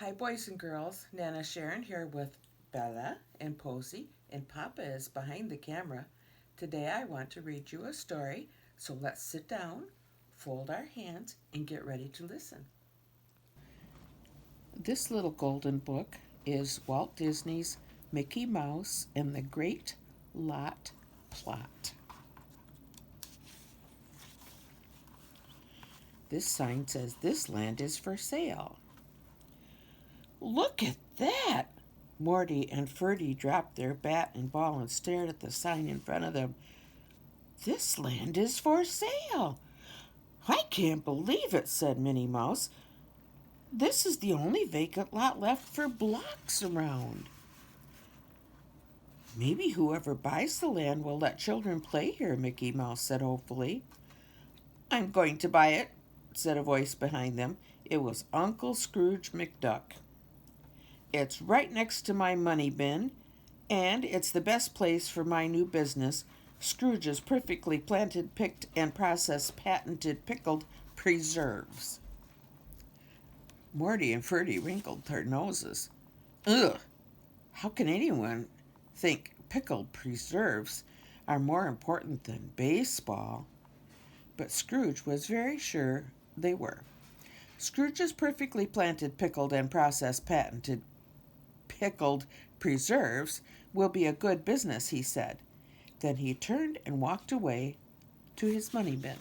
Hi, boys and girls. Nana Sharon here with Bella and Posey, and Papa is behind the camera. Today I want to read you a story, so let's sit down, fold our hands, and get ready to listen. This little golden book is Walt Disney's Mickey Mouse and the Great Lot Plot. This sign says this land is for sale. Look at that! Morty and Ferdy dropped their bat and ball and stared at the sign in front of them. This land is for sale! I can't believe it, said Minnie Mouse. This is the only vacant lot left for blocks around. Maybe whoever buys the land will let children play here, Mickey Mouse said hopefully. I'm going to buy it, said a voice behind them. It was Uncle Scrooge McDuck. It's right next to my money bin, and it's the best place for my new business, Scrooge's perfectly planted, picked, and processed patented pickled preserves. Morty and Ferdy wrinkled their noses. Ugh! How can anyone think pickled preserves are more important than baseball? But Scrooge was very sure they were. Scrooge's perfectly planted, pickled, and processed patented pickled preserves will be a good business, he said. Then he turned and walked away to his money bin.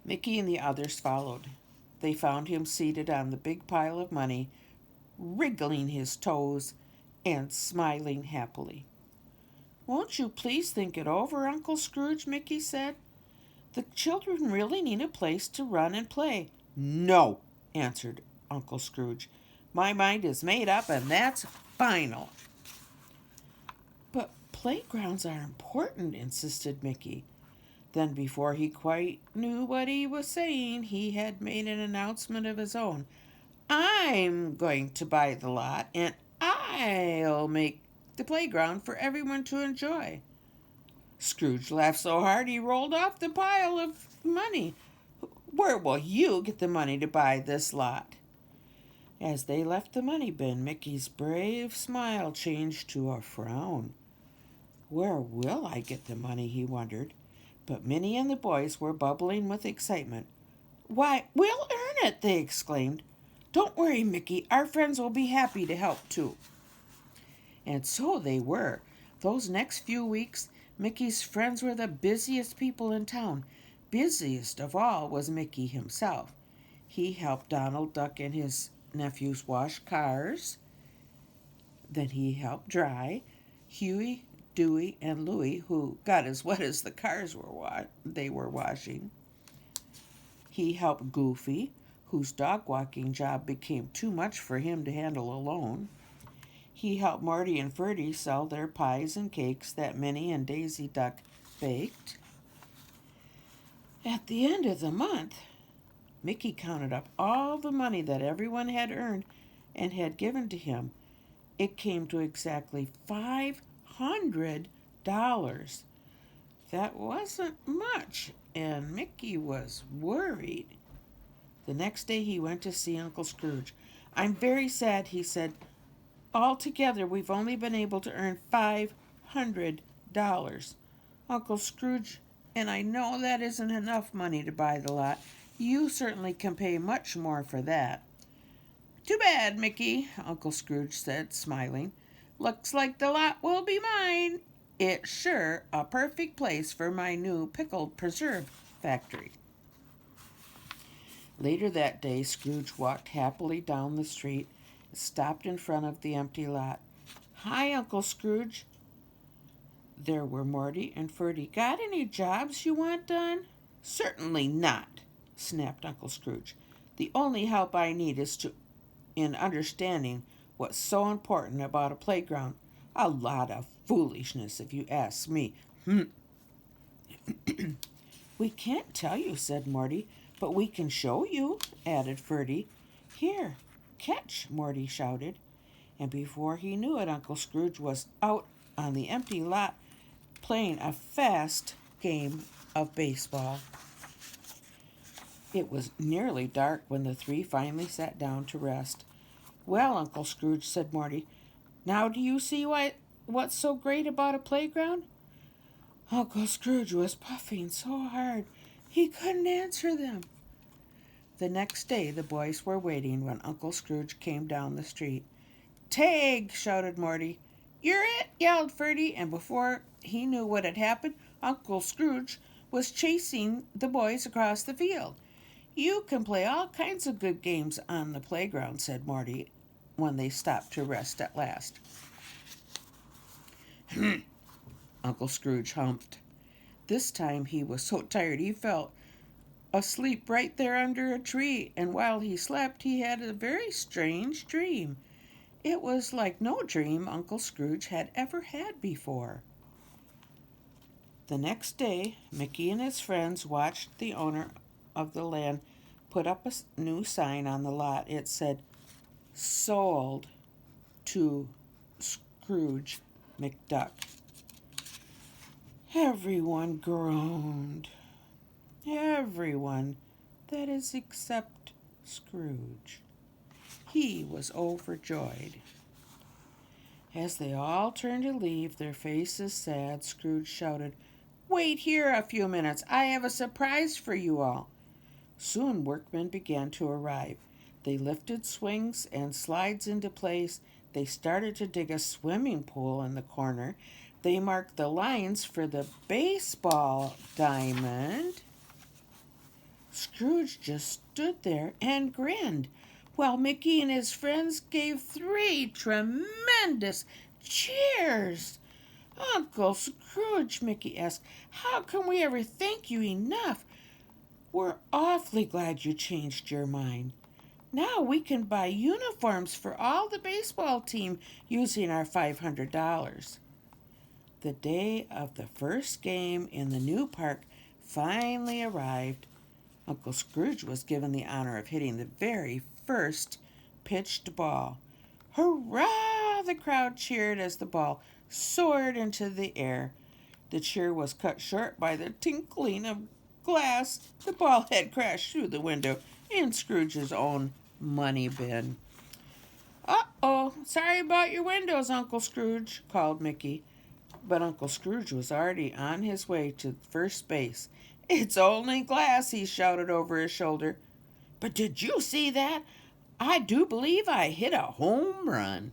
Mickey and the others followed. They found him seated on the big pile of money, wriggling his toes and smiling happily. Won't you please think it over, Uncle Scrooge, Mickey said. The children really need a place to run and play. No, answered Uncle Scrooge. My mind is made up, and that's final. But playgrounds are important, insisted Mickey. Then, before he quite knew what he was saying, he had made an announcement of his own. I'm going to buy the lot, and I'll make the playground for everyone to enjoy. Scrooge laughed so hard he rolled off the pile of money. Where will you get the money to buy this lot? As they left the money bin, Mickey's brave smile changed to a frown. Where will I get the money, he wondered. But Minnie and the boys were bubbling with excitement. Why, we'll earn it, they exclaimed. Don't worry, Mickey, our friends will be happy to help too. And so they were. Those next few weeks, Mickey's friends were the busiest people in town. Busiest of all was Mickey himself. He helped Donald Duck and his nephews wash cars. Then he helped dry Huey, Dewey, and Louie, who got as wet as the cars they were washing. He helped Goofy, whose dog walking job became too much for him to handle alone. He helped Marty and Ferdy sell their pies and cakes that Minnie and Daisy Duck baked. At the end of the month, Mickey counted up all the money that everyone had earned and had given to him. It came to exactly $500. That wasn't much, and Mickey was worried. The next day he went to see Uncle Scrooge. I'm very sad, he said. Altogether, we've only been able to earn $500. Uncle Scrooge, and I know that isn't enough money to buy the lot. You certainly can pay much more for that. Too bad, Mickey, Uncle Scrooge said, smiling. Looks like the lot will be mine. It's sure a perfect place for my new pickled preserve factory. Later that day, Scrooge walked happily down the street and stopped in front of the empty lot. Hi, Uncle Scrooge. There were Morty and Ferdy. Got any jobs you want done? Certainly not, snapped Uncle Scrooge. The only help I need is in understanding what's so important about a playground. A lot of foolishness, if you ask me. We can't tell you, said Morty, but we can show you, added Ferdy. Here, catch, Morty shouted. And before he knew it, Uncle Scrooge was out on the empty lot playing a fast game of baseball. It was nearly dark when the three finally sat down to rest. Well, Uncle Scrooge, said Morty, now do you see what's so great about a playground? Uncle Scrooge was puffing so hard he couldn't answer them. The next day the boys were waiting when Uncle Scrooge came down the street. Tag! Shouted Morty. You're it! Yelled Ferdy, and before he knew what had happened, Uncle Scrooge was chasing the boys across the field. You can play all kinds of good games on the playground, said Morty when they stopped to rest at last. Uncle Scrooge humphed. This time he was so tired he fell asleep right there under a tree, and while he slept he had a very strange dream. It was like no dream Uncle Scrooge had ever had before. The next day, Mickey and his friends watched the owner of the land put up a new sign on the lot. It said, Sold to Scrooge McDuck. Everyone groaned. Everyone, that is, except Scrooge. He was overjoyed. As they all turned to leave, their faces sad, Scrooge shouted, Wait here a few minutes. I have a surprise for you all. Soon workmen began to arrive. They lifted swings and slides into place. They started to dig a swimming pool in the corner. They marked the lines for the baseball diamond. Scrooge just stood there and grinned, while Mickey and his friends gave 3 tremendous cheers. Uncle Scrooge, Mickey asked, how can we ever thank you enough? We're awfully glad you changed your mind. Now we can buy uniforms for all the baseball team using our $500. The day of the first game in the new park finally arrived. Uncle Scrooge was given the honor of hitting the very first pitched ball. Hurrah! The crowd cheered as the ball soared into the air. The cheer was cut short by the tinkling of glass. The ball had crashed through the window in Scrooge's own money bin. Uh-oh, sorry about your windows, Uncle Scrooge, called Mickey. But Uncle Scrooge was already on his way to first base. It's only glass, he shouted over his shoulder. But did you see that? I do believe I hit a home run.